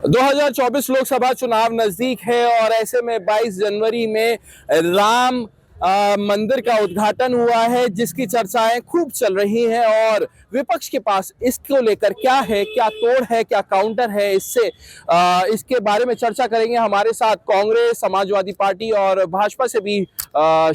2024 लोकसभा चुनाव नजदीक है और ऐसे में 22 जनवरी में राम मंदिर का उद्घाटन हुआ है, जिसकी चर्चाएं खूब चल रही हैं और विपक्ष के पास इसको लेकर क्या है, क्या तोड़ है, क्या काउंटर है, इसके बारे में चर्चा करेंगे। हमारे साथ कांग्रेस, समाजवादी पार्टी और भाजपा से भी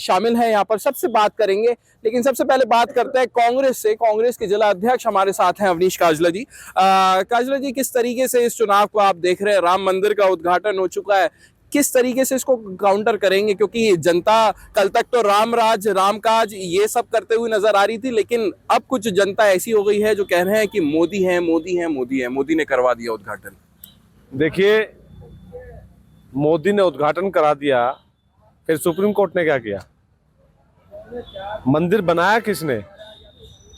शामिल हैं। यहाँ पर सबसे बात करेंगे, लेकिन सबसे पहले बात करते हैं कांग्रेस से। कांग्रेस के जिला अध्यक्ष हमारे साथ हैं अवनीश काजला जी। काजला जी, किस तरीके से इस चुनाव को आप देख रहे हैं? राम मंदिर का उद्घाटन हो चुका है, किस तरीके से इसको काउंटर करेंगे? क्योंकि जनता कल तक तो राम राज, राम काज ये सब करते हुए नजर आ रही थी, लेकिन अब कुछ जनता ऐसी हो गई है जो कह रहे हैं कि मोदी है, मोदी है, मोदी है, मोदी ने करवा दिया उद्घाटन। देखिए, मोदी ने उद्घाटन करा दिया, फिर सुप्रीम कोर्ट ने क्या किया? मंदिर बनाया किसने?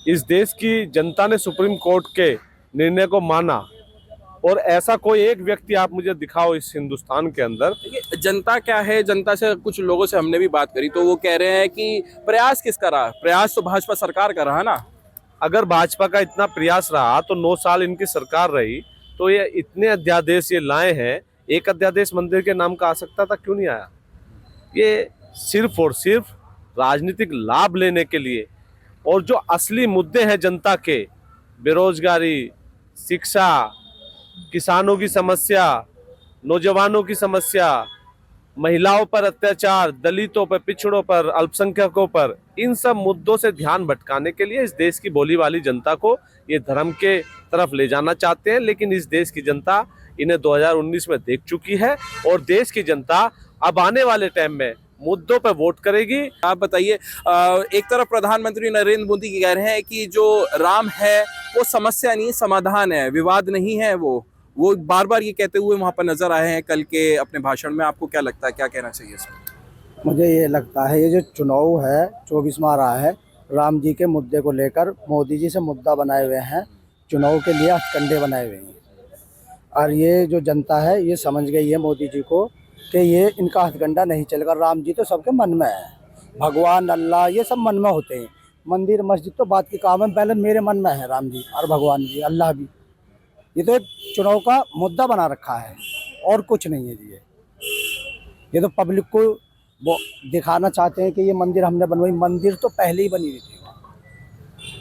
इस देश की जनता ने सुप्रीम कोर्ट के निर्णय को माना। और ऐसा कोई एक व्यक्ति आप मुझे दिखाओ इस हिंदुस्तान के अंदर। जनता क्या है, जनता से कुछ लोगों से हमने भी बात करी तो वो कह रहे हैं कि प्रयास किसका रहा? प्रयास तो भाजपा सरकार का रहा ना। अगर भाजपा का इतना प्रयास रहा तो 9 साल इनकी सरकार रही, तो ये इतने अध्यादेश ये लाए हैं। एक अध्यादेश मंदिर के नाम का आ सकता था, क्यों नहीं आया? ये सिर्फ और सिर्फ राजनीतिक लाभ लेने के लिए, और जो असली मुद्दे हैं जनता के, बेरोजगारी, शिक्षा, किसानों की समस्या, नौजवानों की समस्या, महिलाओं पर अत्याचार, दलितों पर, पिछड़ों पर, अल्पसंख्यकों पर, इन सब मुद्दों से ध्यान भटकाने के लिए इस देश की भोली वाली जनता को ये धर्म के तरफ ले जाना चाहते हैं। लेकिन इस देश की जनता इन्हें 2019 में देख चुकी है और देश की जनता अब आने वाले टाइम में मुद्दों पर वोट करेगी। आप बताइए, एक तरफ प्रधानमंत्री नरेंद्र मोदी कह रहे हैं कि जो राम है वो समस्या नहीं, समाधान है, विवाद नहीं है। वो बार बार ये कहते हुए वहां पर नजर आए हैं कल के अपने भाषण में। आपको क्या लगता है, क्या कहना चाहिए इसमें? मुझे ये लगता है ये जो चुनाव है 24वां आ रहा है, राम जी के मुद्दे को लेकर मोदी जी से मुद्दा बनाए हुए हैं, चुनाव के लिए हथकंडे बनाए हुए हैं। और ये जो जनता है ये समझ गई है मोदी जी को कि ये इनका हथकंडा नहीं चलेगा। राम जी तो सबके मन में है, भगवान अल्लाह ये सब मन में होते हैं। मंदिर मस्जिद तो बात की काम है, पहले मेरे मन में है राम जी और भगवान जी, अल्लाह भी। ये तो एक चुनाव का मुद्दा बना रखा है और कुछ नहीं है जी। ये तो पब्लिक को वो दिखाना चाहते हैं कि ये मंदिर हमने बनवाई। मंदिर तो पहले ही बनी हुई थी,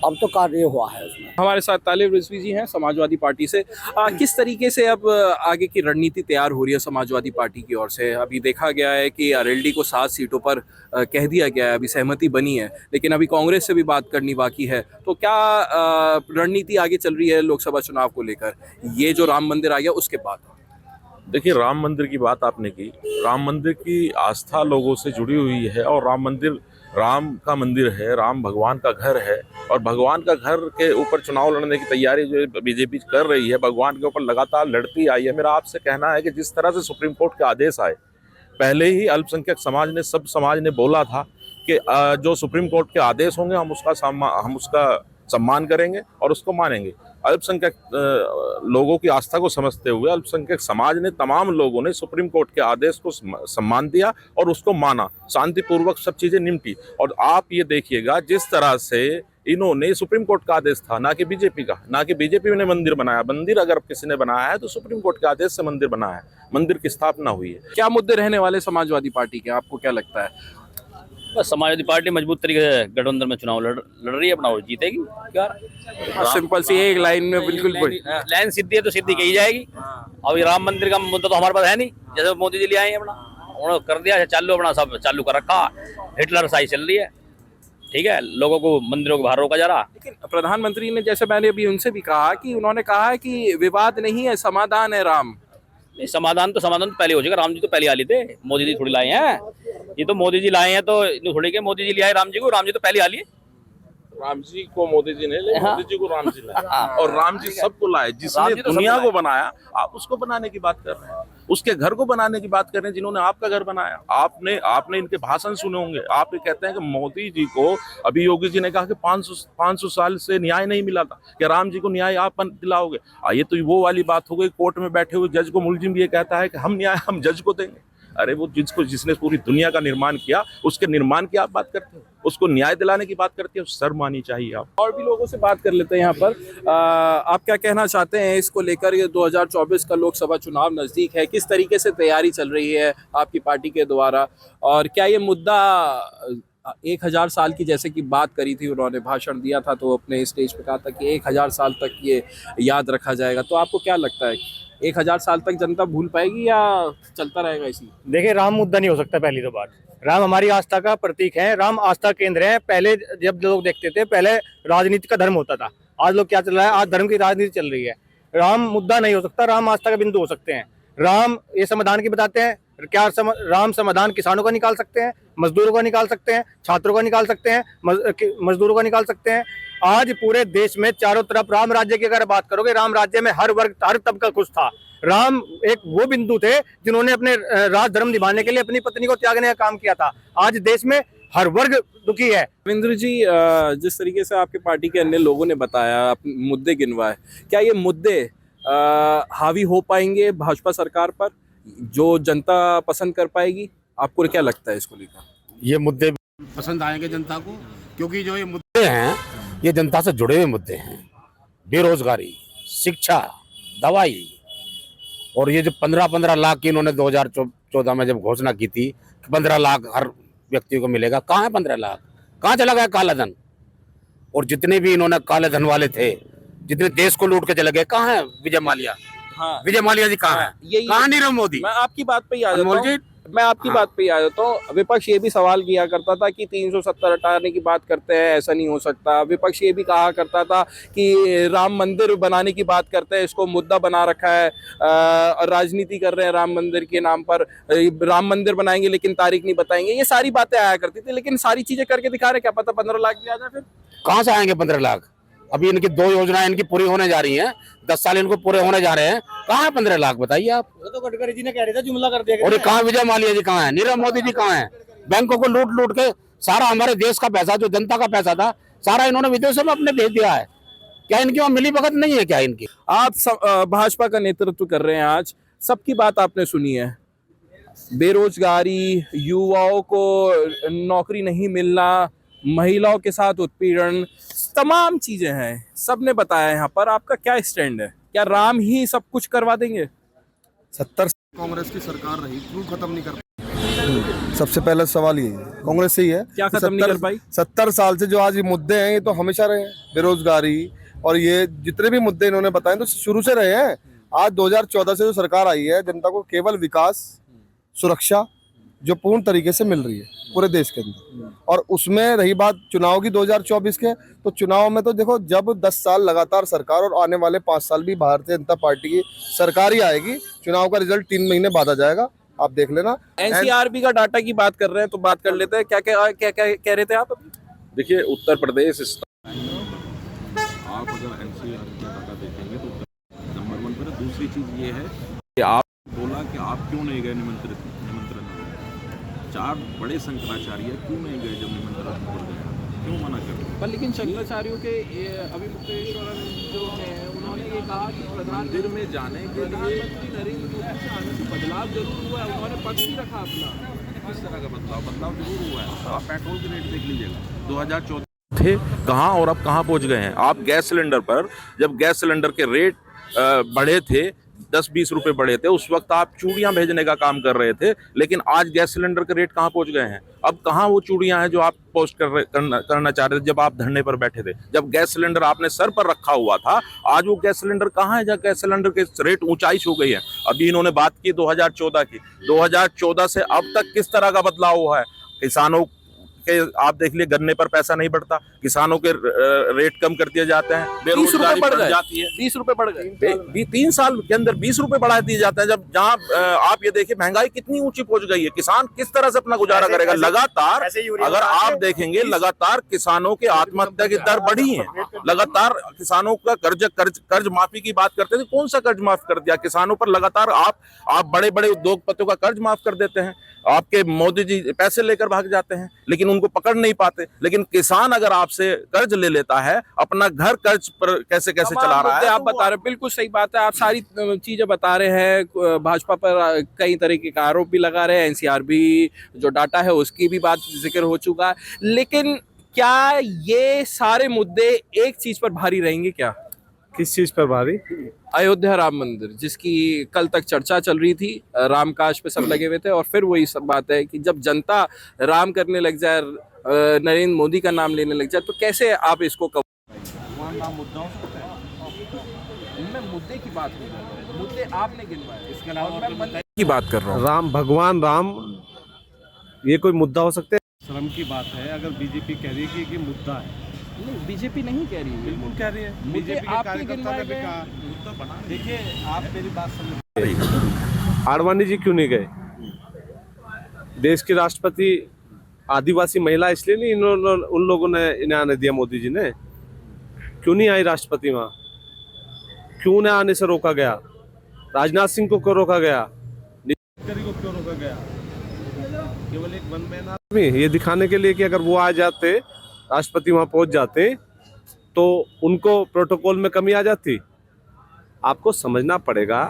अब तो कार्य हुआ है उसमें। हमारे साथ तालिब रिजवी जी हैं समाजवादी पार्टी से। किस तरीके से अब आगे की रणनीति तैयार हो रही है समाजवादी पार्टी की ओर से? अभी देखा गया है कि आरएलडी को 7 सीटों पर कह दिया गया है, अभी सहमति बनी है, लेकिन अभी कांग्रेस से भी बात करनी बाकी है। तो क्या रणनीति आगे चल रही है लोकसभा चुनाव को लेकर, ये जो राम मंदिर आ गया उसके बाद? देखिए, राम मंदिर की बात आपने की। राम मंदिर की आस्था लोगों से जुड़ी हुई है और राम मंदिर राम का मंदिर है, राम भगवान का घर है। और भगवान का घर के ऊपर चुनाव लड़ने की तैयारी जो बीजेपी कर रही है, भगवान के ऊपर लगातार लड़ती आई है। मेरा आपसे कहना है कि जिस तरह से सुप्रीम कोर्ट के आदेश आए, पहले ही अल्पसंख्यक समाज ने, सब समाज ने बोला था कि जो सुप्रीम कोर्ट के आदेश होंगे हम उसका सम्मान करेंगे और उसको मानेंगे। अल्पसंख्यक लोगों की आस्था को समझते हुए अल्पसंख्यक समाज ने, तमाम लोगों ने सुप्रीम कोर्ट के आदेश को सम्मान दिया और उसको माना। शांतिपूर्वक सब चीजें निपटी। और आप ये देखिएगा जिस तरह से इन्होंने, सुप्रीम कोर्ट का आदेश था, ना कि बीजेपी का, ना कि बीजेपी ने मंदिर बनाया। मंदिर अगर किसी ने बनाया है तो सुप्रीम कोर्ट के आदेश से मंदिर बना है, मंदिर की स्थापना हुई है। क्या मुद्दे रहने वाले समाजवादी पार्टी के, आपको क्या लगता है? बस समाजवादी पार्टी मजबूत तरीके से गठबंधन में चुनाव लड़ रही है, अपना वो जीतेगी। क्या सिंपल सी एक लाइन में बिल्कुल लाइन सीधी है तो सीधी कही जाएगी। अब ये राम मंदिर का मुद्दा तो हमारे पास है नहीं, जैसे मोदी जी ले आए हैं, अपना उन्होंने कर दिया है चालू, अपना सब चालू कर रखा। हिटलर साई चल रही है, ठीक है, लोगों को मंदिरों के बाहर रोका जा रहा। लेकिन प्रधानमंत्री ने, जैसे मैंने अभी उनसे भी कहा, कि उन्होंने कहा है कि विवाद नहीं है, समाधान है राम। नहीं, समाधान तो पहले हो जाएगा। राम जी तो पहले आ लिए थे, मोदी जी थोड़ी लाए हैं। ये तो मोदी जी लाए हैं, तो थोड़ी के मोदी जी ले आए राम जी को। राम जी तो पहले आ लिए। राम जी को मोदी जी ने ले, मोदी जी को राम जी लाए। और राम जी सबको लाए, जिसने दुनिया को बनाया। आप उसको बनाने की बात कर रहे हैं, उसके घर को बनाने की बात कर रहे हैं, जिन्होंने आपका घर बनाया। आपने इनके भाषण सुने होंगे। आप ये कहते हैं कि मोदी जी को, अभी योगी जी ने कहा कि 500 साल से न्याय नहीं मिला था, कि राम जी को न्याय आप दिलाओगे। ये तो वो वाली बात हो गई, कोर्ट में बैठे हुए जज को मुलजिम ये कहता है कि हम न्याय हम जज को देंगे। अरे वो जिसने पूरी दुनिया का निर्माण किया, उसके निर्माण की आप बात करते हो, उसको न्याय दिलाने की बात करते हो, शर्म आनी चाहिए आप। और भी लोगों से बात कर लेते हैं यहाँ पर। आप क्या कहना चाहते हैं इसको लेकर? ये 2024 का लोकसभा चुनाव नज़दीक है, किस तरीके से तैयारी चल रही है आपकी पार्टी के द्वारा, और क्या ये मुद्दा 1000 साल की जैसे कि बात करी थी, उन्होंने भाषण दिया था तो अपने स्टेज पे कहा था कि 1000 साल तक ये याद रखा जाएगा, तो आपको क्या लगता है 1000 साल तक जनता भूल पाएगी या चलता रहेगा इसी? देखिए, राम मुद्दा नहीं हो सकता। पहली तो बात, राम हमारी आस्था का प्रतीक है, राम आस्था केंद्र है। पहले जब लोग देखते थे, पहले राजनीति का धर्म होता था, आज लोग क्या चल रहा है, आज धर्म की राजनीति चल रही है। राम मुद्दा नहीं हो सकता, राम आस्था का बिंदु हो सकते हैं। राम ये समाधान की बताते हैं, क्या राम समाधान किसानों का निकाल सकते हैं, मजदूरों का निकाल सकते हैं, छात्रों का निकाल सकते हैं, मजदूरों का निकाल सकते हैं। आज पूरे देश में चारों तरफ राम राज्य की अगर बात करोगे, राम राज्य में हर वर्ग हर तबका खुश था। राम एक वो बिंदु थे जिन्होंने अपने राज धर्म निभाने के लिए अपनी पत्नी को त्यागने का काम किया था। आज देश में हर वर्ग दुखी है। रविंद्र जी, जिस तरीके से आपकी पार्टी के अन्य लोगों ने बताया, मुद्दे गिनवाए, क्या ये मुद्दे हावी हो पाएंगे भाजपा सरकार पर, जो जनता पसंद कर पाएगी? आपको क्या लगता है इसको लेकर? ये मुद्दे पसंद आएंगे जनता को, क्योंकि जो ये मुद्दे हैं ये जनता से जुड़े हुए मुद्दे हैं। बेरोजगारी, शिक्षा, दवाई, और ये जो 15-15 लाख की इन्होंने 2014 में जब घोषणा की थी कि 15 लाख हर व्यक्ति को मिलेगा, कहाँ है 15 लाख? कहाँ चला गया काला धन? और जितने भी इन्होंने काले धन वाले थे, जितने देश को लूट के चले गए, कहाँ है विजय माल्या? हाँ, विजय माल्या जी कहाँ है? कहाँ नीरव मोदी? मैं आपकी बात पे ही आ जाता हूँ। विपक्ष ये भी सवाल किया करता था कि 370 हटाने की बात करते हैं, ऐसा नहीं हो सकता। विपक्ष ये भी कहा करता था कि राम मंदिर बनाने की बात करते हैं, इसको मुद्दा बना रखा है, राजनीति कर रहे हैं राम मंदिर के नाम पर, राम मंदिर बनाएंगे लेकिन तारीख नहीं बताएंगे, ये सारी बातें आया करती थी। लेकिन सारी चीजें करके दिखा रहे, क्या पता 15 लाख भी आ जाए। फिर कहाँ से आएंगे 15 लाख? अभी इनकी 2 योजनाएं इनकी पूरी होने जा रही हैं, 10 साल इनको पूरे होने जा रहे हैं, कहाँ है 15 लाख बताइए आप? वो तो गडकरी जी ने कह रहे थे, जुमला कर दिया। और कहाँ विजय माल्या जी कहाँ है? नीरव मोदी जी कहाँ है? बैंकों को लूट लूट के सारा हमारे देश का पैसा, जो जनता का पैसा था, सारा इन्होंने विदेशों में अपने भेज दिया है। क्या इनकी वहाँ मिली भगत नहीं है क्या इनकी? आप भाजपा का नेतृत्व कर रहे हैं, आज सबकी बात आपने सुनी है, बेरोजगारी, युवाओं को नौकरी नहीं मिलना, महिलाओं के साथ उत्पीड़न, तमाम चीजें हैं, सबने बताया यहाँ पर। आपका क्या स्टैंड है? क्या राम ही सब कुछ करवा देंगे? 70 कांग्रेस की सरकार रही, क्यों खत्म नहीं कर पाई? सबसे पहला सवाल ये है, कांग्रेस से ही है, क्या खत्म नहीं कर पाई? 70 साल से जो आज ये मुद्दे हैं, ये तो हमेशा रहे हैं। बेरोजगारी और ये जितने भी मुद्दे इन्होंने बताए तो शुरू से रहे हैं। आज 2014 से जो सरकार आई है, जनता को केवल विकास, सुरक्षा जो पूर्ण तरीके से मिल रही है पूरे देश के अंदर। और उसमें रही बात चुनाव की 2024 के, तो चुनाव में तो देखो, जब 10 साल लगातार सरकार और आने वाले 5 साल भी भारतीय जनता पार्टी की सरकार ही आएगी, चुनाव का रिजल्ट 3 महीने बाद आ जाएगा, आप देख लेना। एनसीआरबी का डाटा की बात कर रहे हैं तो बात कर लेते हैं। क्या कह रहे थे आप अभी? देखिए, उत्तर प्रदेश आप अगर एनसीआरबी का डाटा देखेंगे तो नंबर 1 पर है। दूसरी चीज ये है कि आप बोला कि आप क्यों नहीं गए निमंत्रण? 4 बड़े शंकराचार्य क्यों नहीं गए जब निमंत्रण पर गए? क्यों मना कर रहे? पर लेकिन शंकराचार्यों के अभिमुक्तेश्वर जो है, उन्होंने ये कहा कि मंदिर में जाने के लिए नरेंद्र मोदी से आने से बदलाव जरूर हुआ है, उन्होंने पक्ष भी रखा अपना। किस तरह का बदलाव जरूर हुआ है। आप पेट्रोल के रेट देख लीजिएगा, 2014 थे कहाँ और अब कहाँ पहुँच गए हैं। आप गैस सिलेंडर पर, जब गैस सिलेंडर के रेट बढ़े थे, 10-20 रुपए बढ़े थे, उस वक्त आप चूड़ियां भेजने का काम कर रहे थे, लेकिन आज गैस सिलेंडर के रेट कहाँ पहुंच गए हैं? अब कहाँ वो चूड़ियां हैं जो आप पोस्ट करना चाह रहे थे जब आप धरने पर बैठे थे, जब गैस सिलेंडर आपने सर पर रखा हुआ था? आज वो गैस सिलेंडर कहाँ है जब गैस सिलेंडर के रेट ऊंचाई हो गई है? अभी इन्होंने बात की 2014 की, 2014 से अब तक किस तरह का बदलाव हुआ है? किसानों के आप देख लिए, गन्ने पर पैसा नहीं बढ़ता, किसानों के रेट कम कर दिए जाते हैं, बेरोजगारी बढ़ जाती है, 20 रुपए बढ़ गए 3 साल के अंदर 20 रुपए बढ़ा दिए जाते हैं। जब जहाँ आप ये देखिए महंगाई कितनी ऊंची पहुंच गई है, किसान किस तरह से अपना गुजारा करेगा? लगातार अगर आप देखेंगे, लगातार किसानों के आत्महत्या की दर बढ़ी है, लगातार किसानों का कर्ज माफी की बात करते थे, कौन सा कर्ज माफ कर दिया किसानों पर? लगातार आप बड़े बड़े उद्योगपतियों का कर्ज माफ कर देते हैं। आपके मोदी जी पैसे लेकर भाग जाते हैं लेकिन उनको पकड़ नहीं पाते। लेकिन किसान अगर आपसे कर्ज ले लेता है, अपना घर कर्ज पर कैसे कैसे चला रहा है, आप बता रहे हैं, बिल्कुल सही बात है। आप सारी चीजें बता रहे हैं, भाजपा पर कई तरीके का आरोप भी लगा रहे हैं, एनसीआरबी जो डाटा है उसकी भी बात जिक्र हो चुका है। लेकिन क्या ये सारे मुद्दे एक चीज पर भारी रहेंगे क्या? किस चीज पर भारी? अयोध्या राम मंदिर, जिसकी कल तक चर्चा चल रही थी, रामकाज पे सब लगे हुए थे, और फिर वही सब बात है कि जब जनता राम करने लग जाए, नरेंद्र मोदी का नाम लेने लग जाए, तो कैसे आप इसको मैं मुद्दे की बात नहीं कर रहा हूं, मुद्दे आपने गिनवाए, इसके अलावा मैं मंदिर की बात कर रहा हूँ। राम, भगवान राम, ये कोई मुद्दा हो सकता है? शर्म की बात है अगर बीजेपी कह रही है कि मुद्दा है। नहीं, बीजेपी नहीं कह रही है, बिल्कुल कह रही है। बीजेपी के कार्यकर्ता ने भी कहा मुद्दा बना। देखिए आप मेरी बात समझ। आडवाणी जी क्यों नहीं गए? देश के राष्ट्रपति आदिवासी महिला इसलिए नहीं उन लोगों ने इन्हें आने दिया, मोदी जी ने। क्यों नहीं आई राष्ट्रपति वहां? क्यों न आने से रोका गया? राजनाथ सिंह को क्यों रोका गया? को क्यों रोका गया? केवल एक वन मैन आदमी, ये दिखाने के लिए कि अगर वो आ जाते, राष्ट्रपति वहां पहुंच जाते, तो उनको प्रोटोकॉल में कमी आ जाती। आपको समझना पड़ेगा,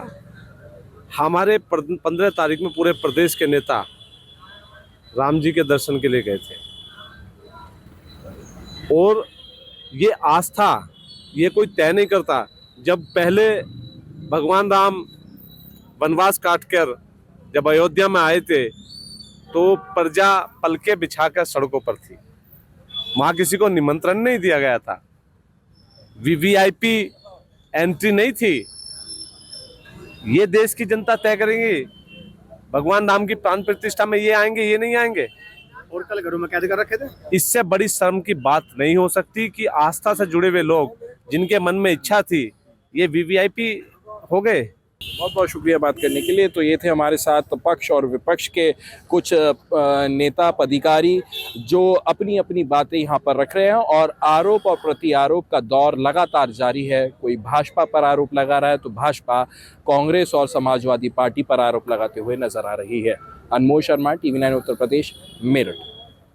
हमारे 15 तारीख में पूरे प्रदेश के नेता राम जी के दर्शन के लिए गए थे, और ये आस्था ये कोई तय नहीं करता। जब पहले भगवान राम वनवास काटकर जब अयोध्या में आए थे, तो प्रजा पलके बिछाकर सड़कों पर थी, वहां किसी को निमंत्रण नहीं दिया गया था, वीवीआईपी एंट्री नहीं थी। ये देश की जनता तय करेंगी, भगवान राम की प्राण प्रतिष्ठा में ये आएंगे, ये नहीं आएंगे। और कल घरों में कैद कर रखे थे। इससे बड़ी शर्म की बात नहीं हो सकती कि आस्था से जुड़े हुए लोग, जिनके मन में इच्छा थी, ये वीवीआईपी हो गए। बहुत बहुत शुक्रिया बात करने के लिए। तो ये थे हमारे साथ पक्ष और विपक्ष के कुछ नेता पदाधिकारी जो अपनी अपनी बातें यहाँ पर रख रहे हैं, और आरोप और प्रति आरोप का दौर लगातार जारी है। कोई भाजपा पर आरोप लगा रहा है तो भाजपा कांग्रेस और समाजवादी पार्टी पर आरोप लगाते हुए नजर आ रही है। अनमोल शर्मा, TV9 उत्तर प्रदेश, मेरठ।